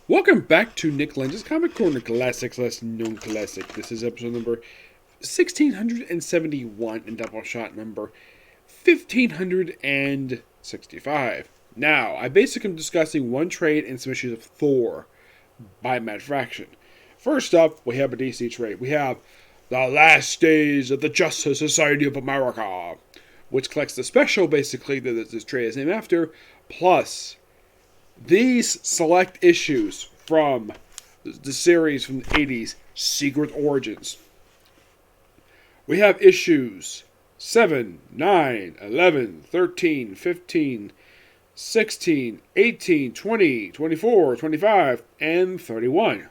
Welcome back to Nick Lenz's Comic Corner Classics, less known classic. This is episode number 1671 and Doubleshot number 1565. Now, I basically am discussing one trade and some issues of Thor by Matt Fraction. First up, we have a DC trade. We have The Last Days of the Justice Society of America, which collects the special, basically, that this trade is named after, plus these select issues from the series from the 80s, Secret Origins. We have issues 7, 9, 11, 13, 15, 16, 18, 20, 24, 25, and 31.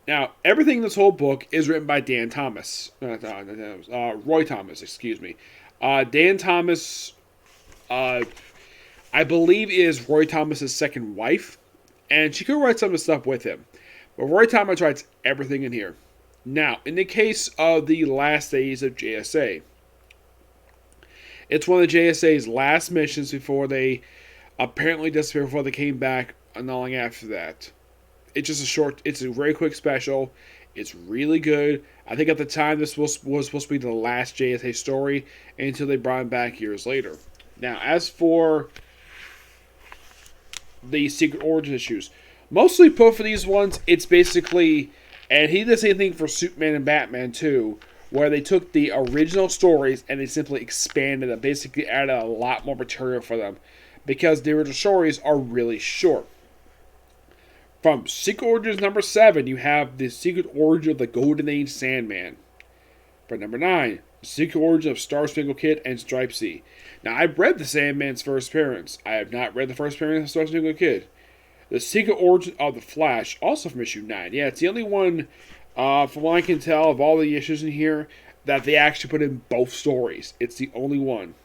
Now, everything in this whole book is written by Dan Thomas. Roy Thomas, excuse me. Dan Thomas, I believe, is Roy Thomas' second wife, and she could write some of the stuff with him. But Roy Thomas writes everything in here. Now, in the case of the last days of JSA, it's one of the JSA's last missions before they apparently disappeared, before they came back not long after that. It's just it's a very quick special. It's really good. I think at the time this was supposed to be the last JSA story until they brought him back years later. Now, as for the Secret Origin issues, mostly both of these ones, it's basically, and he did the same thing for Superman and Batman too, where they took the original stories and they simply expanded them, basically added a lot more material for them, because the original stories are really short. From Secret Origins number 7, you have the Secret Origin of the Golden Age Sandman. For number 9, Secret Origin of Star Spangled Kid and Stripesy. Now, I've read the Sandman's first appearance. I have not read the first appearance of Star Spangled Kid. The Secret Origin of the Flash, also from issue 9. Yeah, it's the only one, from what I can tell, of all the issues in here, that they actually put in both stories. It's the only one.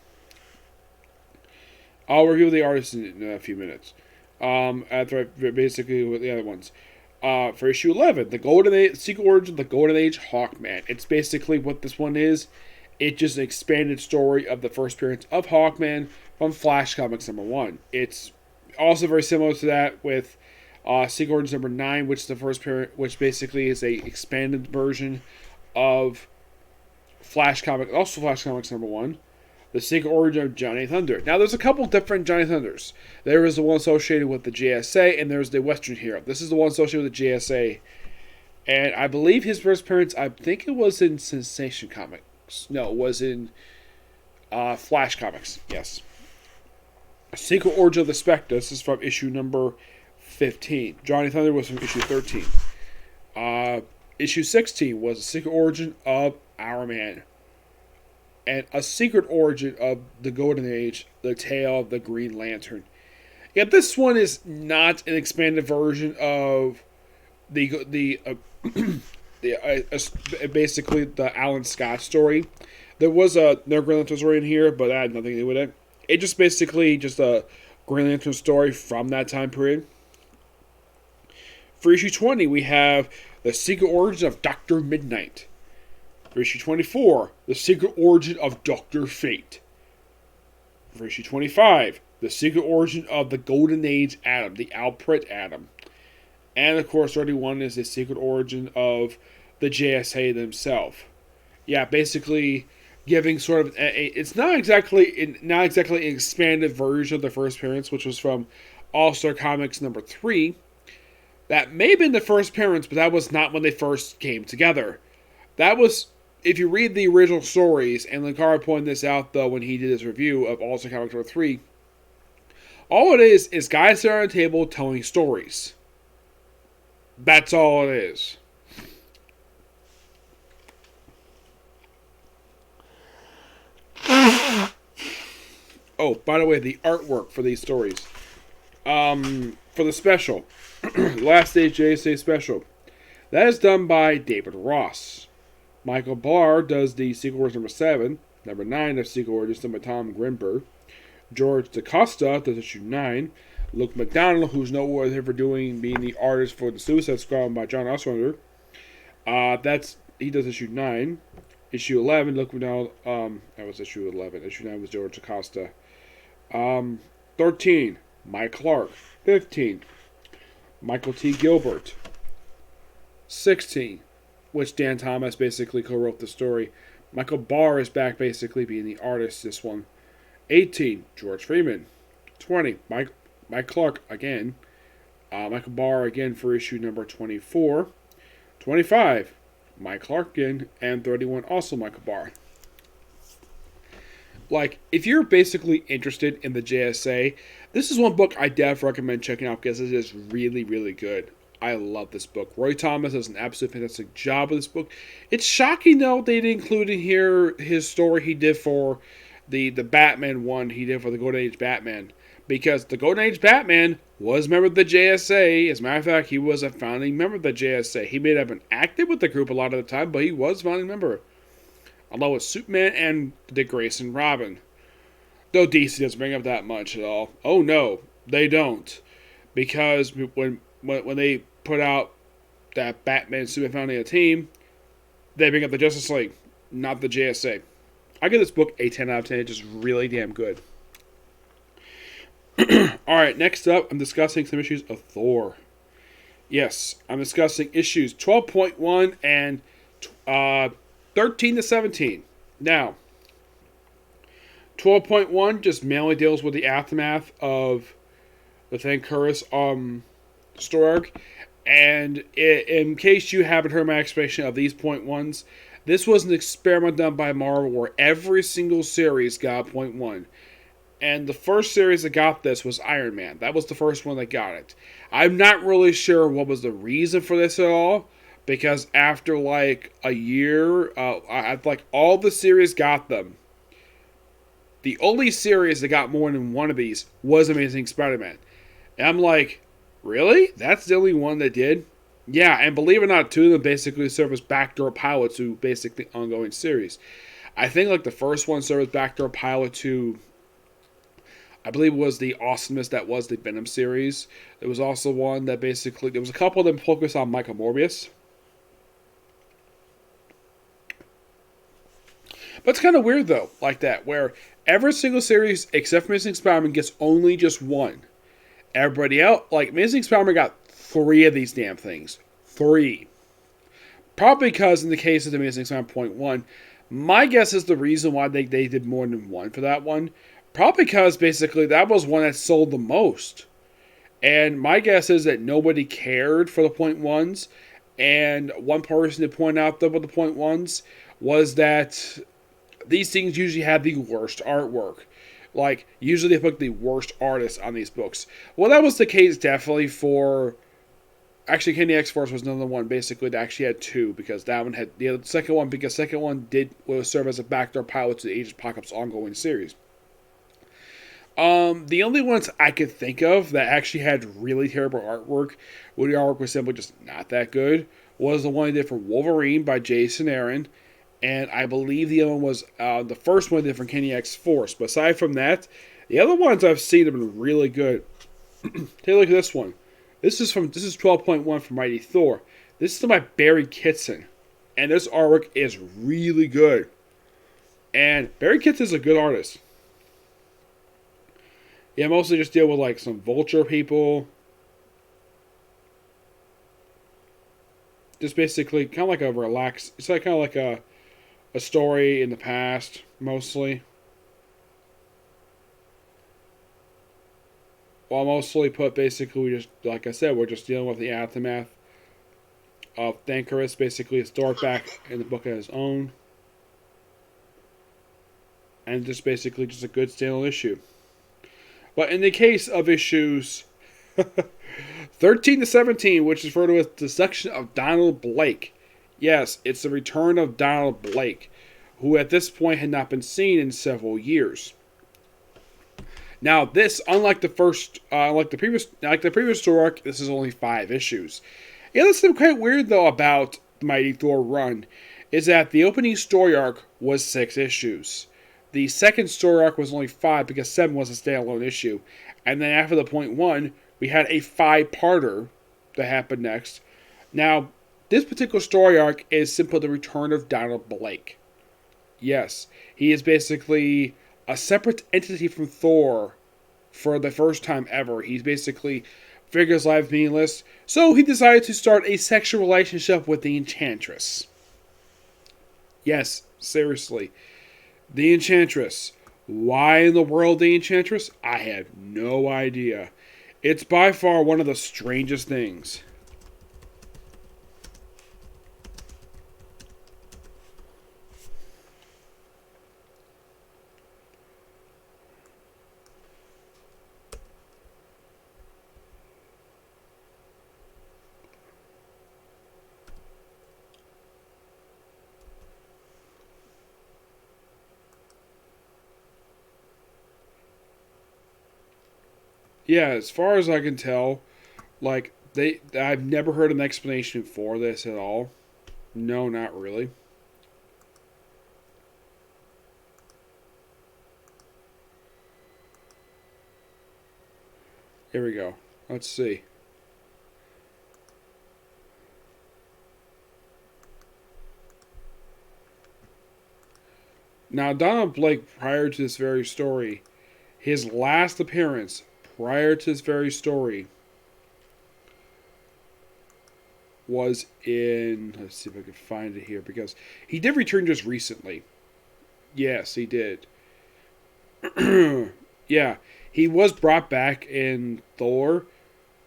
I'll review the artist in a few minutes. After basically with the other ones. For issue 11, the Secret Origin of the Golden Age Hawkman. It's basically what this one is. It's just an expanded story of the first appearance of Hawkman from Flash Comics number 1. It's also very similar to that with Secret Origins number 9, which is the first appearance, which basically is a expanded version of Flash Comics, also Flash Comics number 1. The Secret Origin of Johnny Thunder. Now, there's a couple different Johnny Thunders. There is the one associated with the JSA, and there's the Western Hero. This is the one associated with the JSA. And I believe his first appearance, I think it was in Sensation Comics. No, it was in Flash Comics. Yes. Secret Origin of the Spectre. This is from issue number 15. Johnny Thunder was from issue 13. Issue 16 was the Secret Origin of Our Man. And a Secret Origin of the Golden Age, the Tale of the Green Lantern. Yet this one is not an expanded version of basically the Alan Scott story. There was a Green Lantern story in here, but that had nothing to do with it. It's just basically just a Green Lantern story from that time period. For issue 20, we have the Secret Origin of Dr. Midnight. For issue 24, The Secret Origin of Dr. Fate. For issue 25, The Secret Origin of the Golden Age Atom, the Alpret Atom. And of course, 31 is The Secret Origin of the JSA themselves. Yeah, basically giving sort of it's not exactly an expanded version of the first appearance, which was from All-Star Comics number 3. That may have been the first appearance, but that was not when they first came together. That was, if you read the original stories, and Linkara pointed this out, though, when he did his review of All-Star Comics number 3, all it is guys sitting on a table telling stories. That's all it is. Oh, by the way, the artwork for these stories. For the special, Last Day JSA special, that is done by David Ross. Michael Barr does the Secret Origins number 7. Number 9 of Secret Origins done by Tom Grimberg. George DaCosta does issue 9. Luke McDonald, who's noteworthy for being the artist for the Suicide Squad by John Ostrander. He does issue 9. Issue 11, Luke McDonald, that was issue 11. Issue 9 was George DaCosta. 13, Mike Clark. 15, Michael T. Gilbert. 16, which Dan Thomas basically co-wrote the story. Michael Barr is back basically being the artist this one. 18, George Freeman. 20, Mike Clark again. Michael Barr again for issue number 24. 25, Mike Clark again. And 31, also Michael Barr. Like, if you're basically interested in the JSA, this is one book I definitely recommend checking out because it is really, really good. I love this book. Roy Thomas does an absolutely fantastic job with this book. It's shocking, though, they didn't include in here his story he did for the Batman one he did for the Golden Age Batman. Because the Golden Age Batman was a member of the JSA. As a matter of fact, he was a founding member of the JSA. He may have been active with the group a lot of the time, but he was a founding member. Along with Superman and Dick Grayson Robin. Though DC doesn't bring up that much at all. Oh no, they don't. Because when they put out that Batman and Superman founding a team, they bring up the Justice League, not the JSA. I give this book a 10 out of 10. It's just really damn good. Alright, next up, I'm discussing some issues of Thor. Yes, I'm discussing issues 12.1 and 13 to 17. Now, 12.1 just mainly deals with the aftermath of the Thankurus story arc. And in case you haven't heard my explanation of these point ones, this was an experiment done by Marvel where every single series got a point one. And the first series that got this was Iron Man. That was the first one that got it. I'm not really sure what was the reason for this at all. Because after like a year, like all the series got them. The only series that got more than one of these was Amazing Spider-Man. And I'm like, really? That's the only one that did? Yeah, and believe it or not, two of them basically serve as backdoor pilots to basically ongoing series. I think like the first one served as backdoor pilot to, I believe it was the awesomeness that was the Venom series. There was also one that basically, there was a couple of them focused on Michael Morbius. But it's kind of weird, though, like that, where every single series, except for Amazing Spider-Man, gets only just one. Everybody else, like, Amazing Spider-Man got 3 of these damn things. 3. Probably because, in the case of the Amazing Spider-Man .1, my guess is the reason why they did more than one for that one. Probably because, basically, that was one that sold the most. And my guess is that nobody cared for the .1s. And one person to point out, though, with the .1s was that these things usually have the worst artwork. Like, usually they put the worst artists on these books. Well, that was the case definitely for... Actually, Candy X-Force was another one, basically, that actually had 2, because that one had... The second one, because the second one was serve as a backdoor pilot to the Age of Apocalypse ongoing series. The only ones I could think of that actually had really terrible artwork, where the artwork was simply just not that good, was the one he did for Wolverine by Jason Aaron. And I believe the other one was the first one did from Kenny X Force. But aside from that, the other ones I've seen have been really good. Take a look at this one. This is 12.1 from Mighty Thor. This is by Barry Kitson. And this artwork is really good. And Barry Kitson is a good artist. Yeah, mostly just deal with like some Vulture people. Just basically kind of like a relaxed... It's like kind of like a story in the past, mostly. Well, mostly put, basically, we just, like I said, we're just dealing with the aftermath of Thankurus, basically a story back in the book on his own. And just basically just a good standalone issue. But in the case of issues 13 to 17, which is referred to as the section of Donald Blake. Yes, it's the return of Donald Blake, who at this point had not been seen in several years. Now, this, unlike the previous story arc, this is only 5 issues. Yeah, that's quite weird though about the Mighty Thor run, is that the opening story arc was 6 issues. The second story arc was only 5 because 7 was a standalone issue, and then after the .1, we had a 5-parter that happened next. Now, this particular story arc is simply the return of Donald Blake. Yes, he is basically a separate entity from Thor for the first time ever. He's basically figured his life meaningless, so he decided to start a sexual relationship with the Enchantress. Yes, seriously. The Enchantress. Why in the world the Enchantress? I have no idea. It's by far one of the strangest things. Yeah, as far as I can tell, like I've never heard an explanation for this at all. No, not really. Here we go. Let's see. Now, Donald Blake, prior to this very story, his last appearance prior to this very story was in. Let's see if I can find it here because he did return just recently. Yes, he did. Yeah, he was brought back in Thor,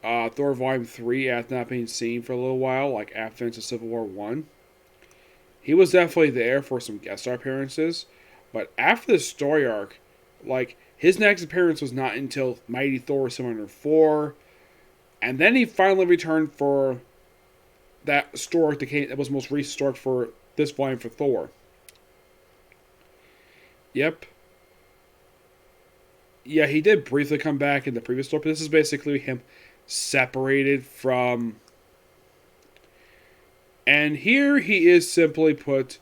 Thor Volume 3 after not being seen for a little while, like after Civil War 1. He was definitely there for some guest star appearances, but after the story arc, like, his next appearance was not until Mighty Thor 704, and then he finally returned for that story that was most recent story for this volume for Thor. Yep. Yeah, he did briefly come back in the previous story, but this is basically him separated from. And here he is simply put.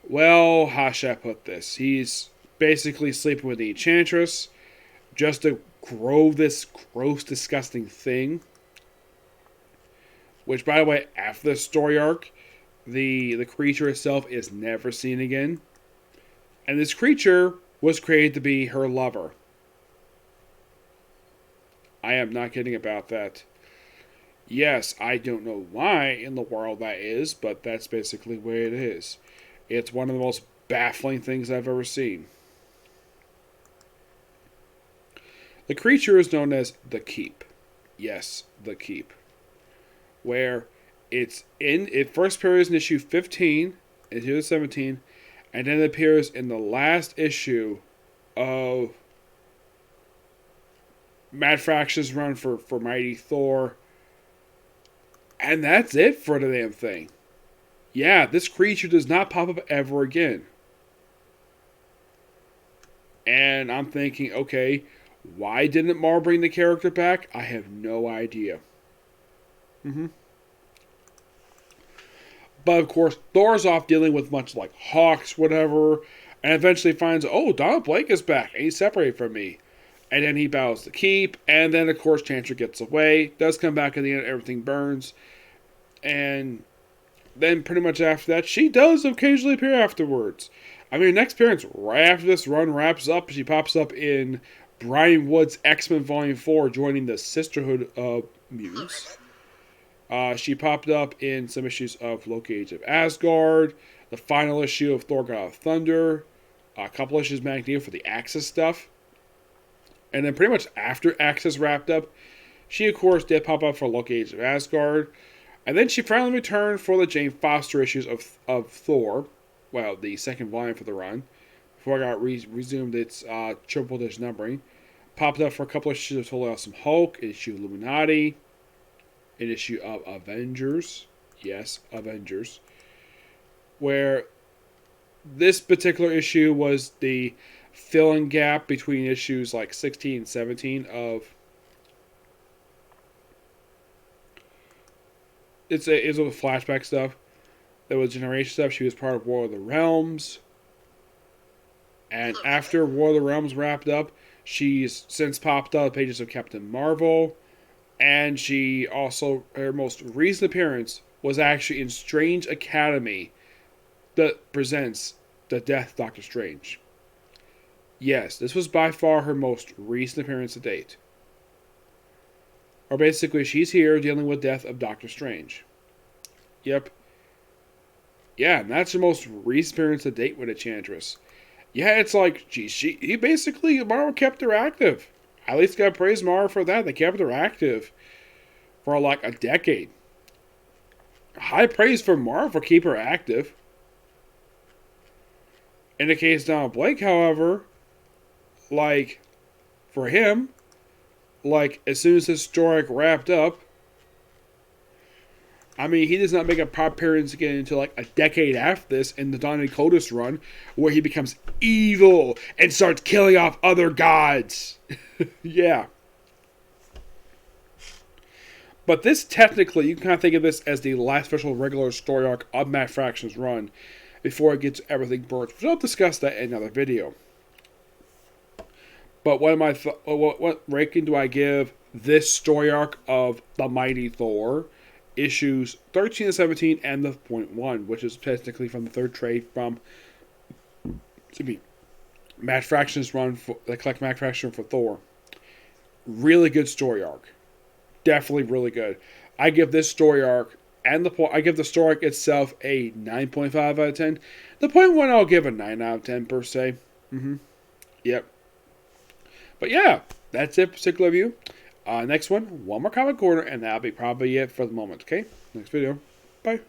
Well, how should I put this? He's basically sleeping with the Enchantress just to grow this gross, disgusting thing. Which, by the way, after the story arc, the creature itself is never seen again. And this creature was created to be her lover. I am not kidding about that. Yes, I don't know why in the world that is, but that's basically the way it is. It's one of the most baffling things I've ever seen. The creature is known as the Keep. Yes, the Keep. Where it first appears in issue 15, issue 17, and then it appears in the last issue of Matt Fraction's run for Mighty Thor. And that's it for the damn thing. Yeah, this creature does not pop up ever again. And I'm thinking, okay, why didn't Marvel bring the character back? I have no idea. But of course, Thor's off dealing with much like Hawks, whatever, and eventually finds, oh, Donald Blake is back, and he's separated from me. And then he bows the Keep, and then of course Chancellor gets away, does come back at the end, everything burns. And then pretty much after that, she does occasionally appear afterwards. I mean, next appearance, right after this run wraps up, she pops up in Brian Wood's X-Men Volume 4, joining the Sisterhood of Mutants. She popped up in some issues of Loki Age of Asgard, the final issue of Thor God of Thunder, a couple issues Magneto for the Axis stuff. And then pretty much after Axis wrapped up, she of course did pop up for Loki Age of Asgard. And then she finally returned for the Jane Foster issues of Thor. Well, the second volume for the run. Before I got resumed its triple digit numbering. Popped up for a couple of issues of Totally Awesome Hulk, an issue of Illuminati, an issue of Avengers. Yes, Avengers. Where this particular issue was the fill-in gap between issues like 16 and 17 of. It's with flashback stuff. There was generation stuff. She was part of War of the Realms. And after War of the Realms wrapped up, she's since popped up pages of Captain Marvel. And she also, her most recent appearance was actually in Strange Academy that presents the Death Doctor Strange. Yes, this was by far her most recent appearance to date. Or basically, she's here dealing with death of Doctor Strange. Yep. Yeah, and that's the most recent appearance to date with Enchantress. Yeah, it's like, geez, he basically, Marvel kept her active. At least gotta praise Marvel for that. They kept her active for like a decade. High praise for Marvel for keep her active. In the case of Donald Blake, however, like, for him, like, as soon as his story wrapped up, I mean, he does not make a pop appearance again until like a decade after this in the Dawn of Coldus run, where he becomes evil and starts killing off other gods. Yeah. But this technically, you can kind of think of this as the last official regular story arc of Matt Fraction's run before it gets everything burnt. We'll discuss that in another video. But what ranking do I give this story arc of the Mighty Thor? Issues 13 to 17 and the point 1, which is technically from the third trade from Matt Fraction's run for the collect Matt Fraction for Thor. Really good story arc. Definitely really good. I give this story arc and I give the story arc itself a 9.5 out of 10. The point 1 I'll give a 9 out of 10 per se. Yep. But yeah, that's it for particular review. Next one more comic corner, and that'll be probably it for the moment, okay? Next video. Bye.